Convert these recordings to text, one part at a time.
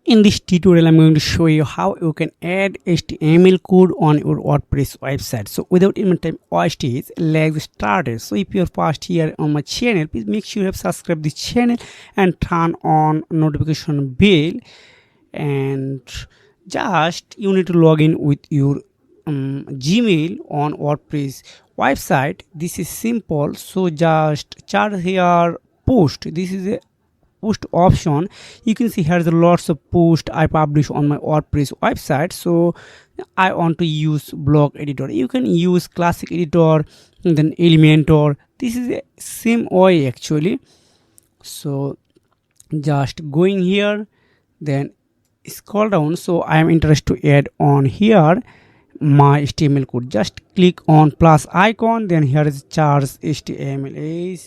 In this tutorial, I'm going to show you how you can add HTML code on your WordPress website. So without any time wastage, let's get started. So if you're first here on my channel, please make sure you have subscribed this channel and turn on notification bell. And just you need to log in with your Gmail on WordPress website. This is simple. So just chart here post. This is a post option. You can see here the lots of post I publish on my WordPress website. So I want to use blog editor. You can use classic editor and then Elementor. This is the same way actually. So just going here, then scroll down. So I am interested to add on here my HTML code. Just click on plus icon, then here is charts HTML.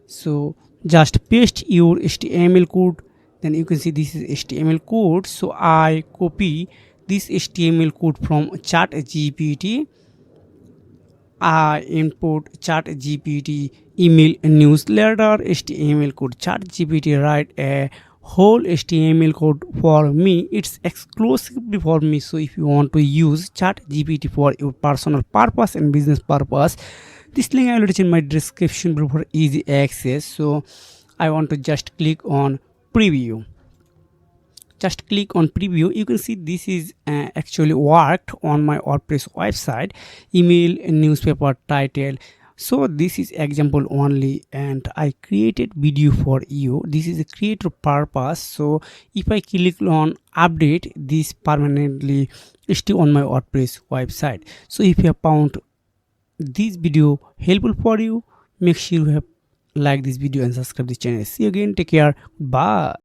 So just paste your HTML code. Then you can see this is HTML code. So I copy this HTML code from ChatGPT. I import ChatGPT email newsletter HTML code. ChatGPT write a whole HTML code for me. It's exclusively for me. So if you want to use ChatGPT for your personal purpose and business purpose, this link I will reach in my description below for easy access. So I want to just click on preview. Just click on preview. You can see this is actually worked on my WordPress website. Email, newspaper, title. So this is example only, and I created video for you. This is a creator purpose. So if I click on update, this permanently stay on my WordPress website. So if you have found this video helpful for you, make sure you have like this video and subscribe this channel. See you again. Take care. Bye.